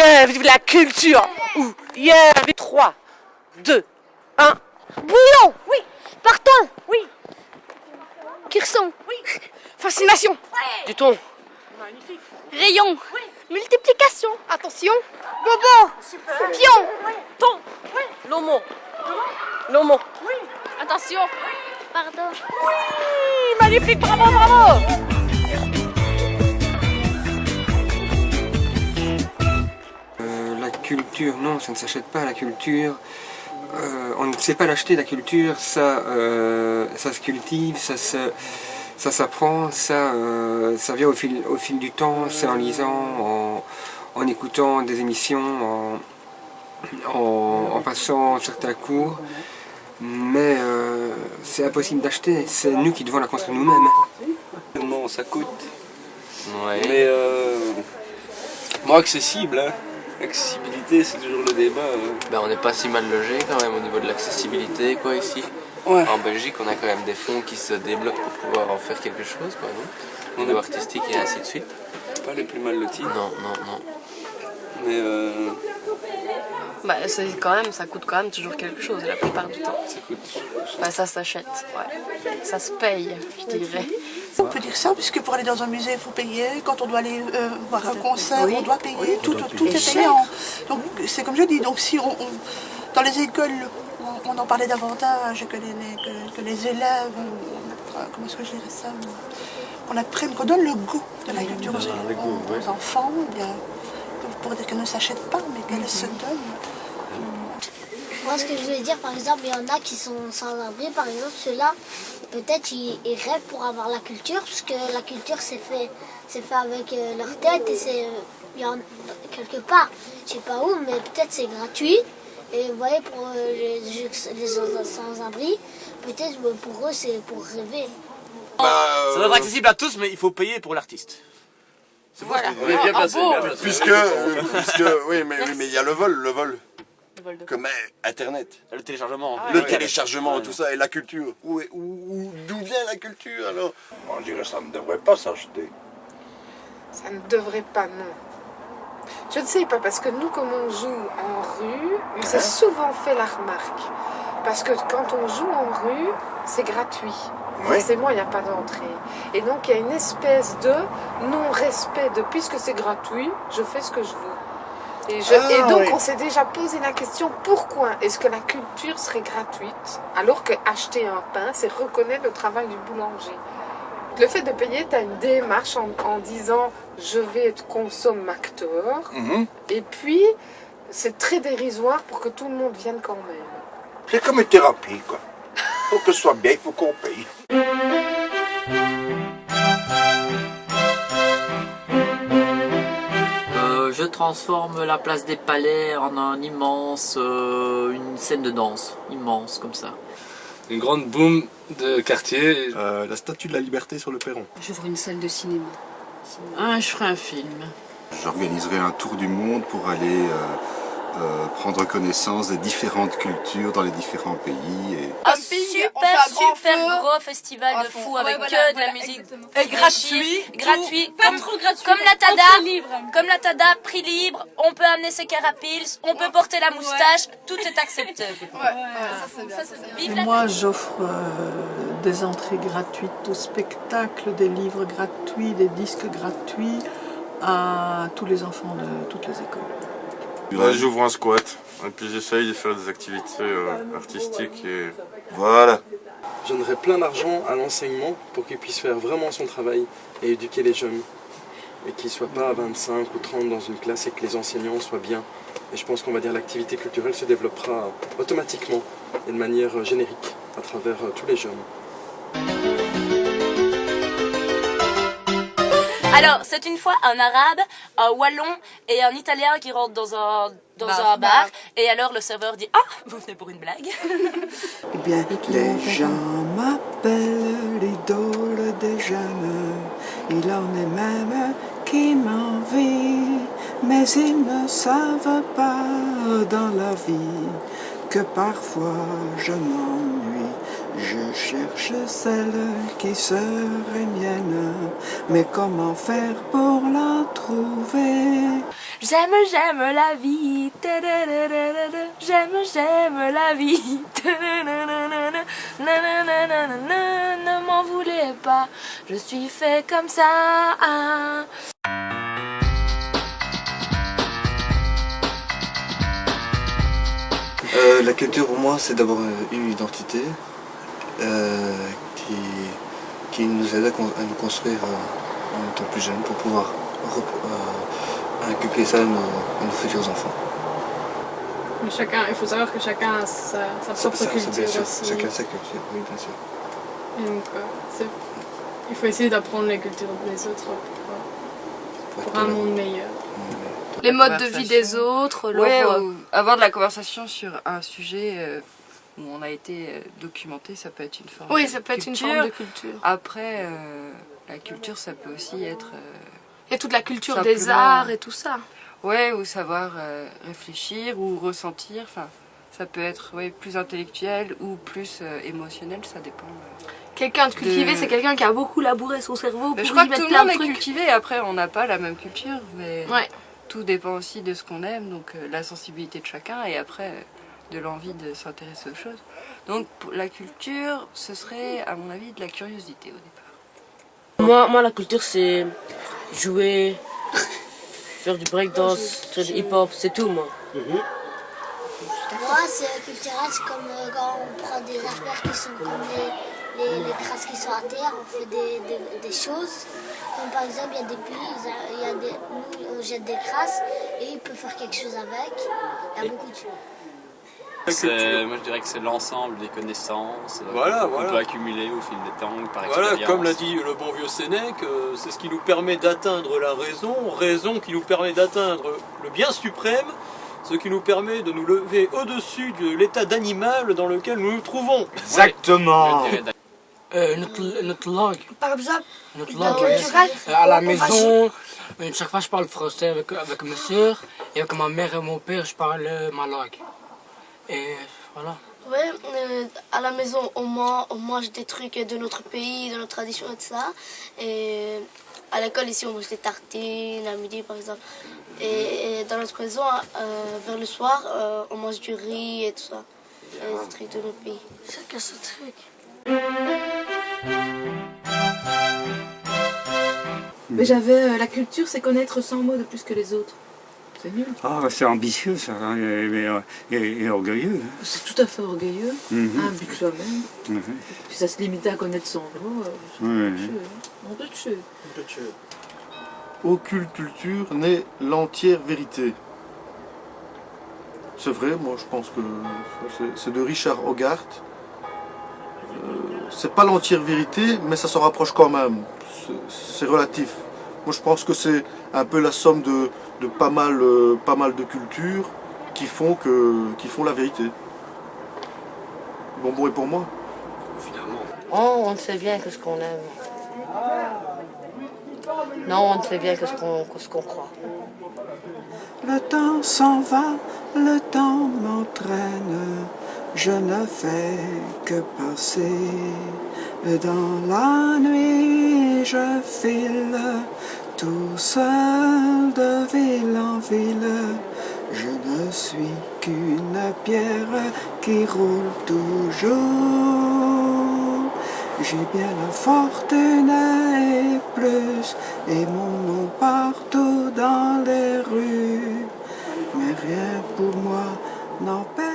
Yeah, vive la culture. Ouh, yeah, 3, 2, 1. Bouillon. Oui. Partant. Oui. Cursson. Oui. Fascination. Ouais. Du ton. Magnifique. Rayon. Oui. Multiplication. Attention. Bobo. Super. Pion. Oui. Ton. Oui. Lomo. Lomo. Oui. Attention. Pardon. Oui, magnifique, bravo, bravo. La culture, non, ça ne s'achète pas la culture. On ne sait pas l'acheter la culture, ça se cultive, ça s'apprend, ça vient au fil du temps, c'est en lisant, en écoutant des émissions, en passant certains cours. Mais c'est impossible d'acheter, c'est nous qui devons la construire nous-mêmes. Tellement ça coûte. Ouais. Mais moi accessible, hein. Accessibilité c'est toujours le débat. Ben, on n'est pas si mal logé quand même au niveau de l'accessibilité quoi ici. Ouais. En Belgique on a quand même des fonds qui se débloquent pour pouvoir en faire quelque chose quoi, non? Au niveau artistique et ainsi de suite. Pas les plus mal lotis. Non, non, non. Mais Bah, ça coûte quand même toujours quelque chose la plupart du temps. ça coûte. Enfin, ça s'achète, ouais. Ça se paye, je dirais. On peut dire ça, puisque pour aller dans un musée, il faut payer. Quand on doit aller voir un concert, on doit payer. Tout est payé. Donc c'est comme je dis, donc si dans les écoles, on en parlait davantage, que les élèves, comment est-ce que je dirais ça, qu'on donne le goût de la culture aux enfants, eh bien, pour dire qu'elle ne s'achète pas, mais qu'elle se donne. Moi, ce que je voulais dire, par exemple, il y en a qui sont sans abri. Par exemple, ceux-là, peut-être ils rêvent pour avoir la culture, parce que la culture, c'est fait avec leur tête et il y en quelque part, je sais pas où, mais peut-être c'est gratuit. Et vous voyez, pour les sans-abri, peut-être pour eux, c'est pour rêver. Ça doit être accessible à tous, mais il faut payer pour l'artiste. Voilà. Oui, bien placé, bien placé. Puisque oui, mais il y a le vol. Comme Internet. Le téléchargement. Le téléchargement, tout ça, et la culture. D'où vient la culture alors? On dirait que ça ne devrait pas s'acheter. Ça ne devrait pas, non. Je ne sais pas, parce que nous, comme on joue en rue, on s'est souvent fait la remarque. Parce que quand on joue en rue, c'est gratuit. Oui. Forcément, il n'y a pas d'entrée. Et donc, il y a une espèce de non-respect de puisque c'est gratuit, je fais ce que je veux. Et donc, on s'est déjà posé la question, pourquoi est-ce que la culture serait gratuite alors que acheter un pain, c'est reconnaître le travail du boulanger? Le fait de payer, tu as une démarche en disant, je vais être consommateur. Et puis, c'est très dérisoire pour que tout le monde vienne quand même. C'est comme une thérapie, quoi. Pour que ce soit bien, il faut qu'on paye. Je transforme la place des Palais en un immense, une scène de danse, immense comme ça. Une grande boum de quartier. La statue de la liberté sur le perron. J'ouvre une salle de cinéma. Je ferai un film. J'organiserai un tour du monde pour aller prendre connaissance des différentes cultures dans les différents pays. Un super gros festival de fou avec que de la musique. Et gratuit. Gratuit. Comme la Tada, prix libre. On peut amener ses carapils, on peut porter la moustache, tout est accepté. Moi, j'offre des entrées gratuites au spectacle, des livres gratuits, des disques gratuits à tous les enfants de toutes les écoles. J'ouvre un squat, et puis j'essaye de faire des activités artistiques et voilà. Je donnerais plein d'argent à l'enseignement pour qu'il puisse faire vraiment son travail et éduquer les jeunes. Et qu'ils ne soient pas à 25 ou 30 dans une classe et que les enseignants soient bien. Et je pense qu'on va dire l'activité culturelle se développera automatiquement et de manière générique à travers tous les jeunes. Alors, c'est une fois un arabe, un wallon et un italien qui rentrent dans un bar. Et alors le serveur dit « Ah, vous venez pour une blague ?» Eh bien, les gens m'appellent l'idole des jeunes. Il en est même qui m'envient. Mais ils ne savent pas dans la vie que parfois je m'ennuie. Je cherche celle qui serait mienne, mais comment faire pour la trouver? J'aime la vie, j'aime la vie, ne m'en voulez pas, je suis fait comme ça. La culture pour moi c'est d'avoir une identité qui nous aide à nous construire en étant plus jeunes pour pouvoir inculquer ça à nos futurs enfants. Mais il faut savoir que chacun a sa propre culture bien sûr, aussi. chacun a sa culture, oui bien sûr. Et donc, il faut essayer d'apprendre les cultures des autres pour un monde meilleur. Les modes de vie des autres, ou avoir de la conversation sur un sujet où on a été documenté, ça peut être une forme Oui, de ça peut être culture. une forme de culture. Après, la culture, ça peut aussi être... Il y a toute la culture des arts et tout ça. Ouais, ou savoir réfléchir ou ressentir, enfin, ça peut être plus intellectuel ou plus émotionnel, ça dépend. Quelqu'un de cultivé, c'est quelqu'un qui a beaucoup labouré son cerveau pour je crois y que mettre tout le plein monde de est trucs. cultivé, après on n'a pas la même culture, mais Ouais. tout dépend aussi de ce qu'on aime, donc la sensibilité de chacun et après de l'envie de s'intéresser aux choses. Donc pour la culture, ce serait à mon avis de la curiosité au départ. Moi la culture c'est jouer, faire du breakdance, faire du hip-hop, c'est tout moi. Moi, c'est culturel, c'est comme quand on prend des affaires qui sont comme les crasses qui sont à terre, on fait des choses. Comme par exemple, il y a des pays, nous on jette des crasses et ils peuvent faire quelque chose avec. Il y a beaucoup de choses. Moi je dirais que c'est l'ensemble des connaissances qu'on peut accumuler au fil des temps, par expérience. Voilà, comme l'a dit le bon vieux Sénèque, c'est ce qui nous permet d'atteindre la raison qui nous permet d'atteindre le bien suprême, ce qui nous permet de nous lever au-dessus de l'état d'animal dans lequel nous nous trouvons. Exactement. Notre langue. Par exemple, Notre dans langue. le culturel, À la on va maison, chaque fois je parle français avec ma soeur et avec ma mère et mon père je parle ma langue. Et voilà. Ouais, à la maison on mange des trucs de notre pays, de notre tradition et tout ça. Et à l'école ici on mange des tartines, à midi par exemple. Et dans notre maison, vers le soir, on mange du riz et tout ça. Et des trucs de notre pays. Chacun son truc. Mais j'avais la culture, c'est connaître 100 mots de plus que les autres. C'est nul. Ah, c'est ambitieux ça, hein, et orgueilleux. Hein. C'est tout à fait orgueilleux, humble soi-même. Mhm. Puis ça se limitait à connaître 100 mots. On peut tuer. Aucune culture n'est l'entière vérité. C'est vrai, moi je pense que c'est de Richard Hogarth. C'est pas l'entière vérité, mais ça s'en rapproche quand même. C'est relatif. Moi je pense que c'est un peu la somme de pas mal de cultures qui font la vérité. Bon, et pour moi. Finalement. Oh, on ne sait bien que ce qu'on aime. Non, on ne sait bien que ce qu'on croit. Le temps s'en va, le temps m'entraîne, je ne fais que passer. Dans la nuit, je file, tout seul de ville en ville. Je ne suis qu'une pierre qui roule toujours. J'ai bien la fortune et plus, et mon nom partout dans les rues. Mais rien pour moi n'empêche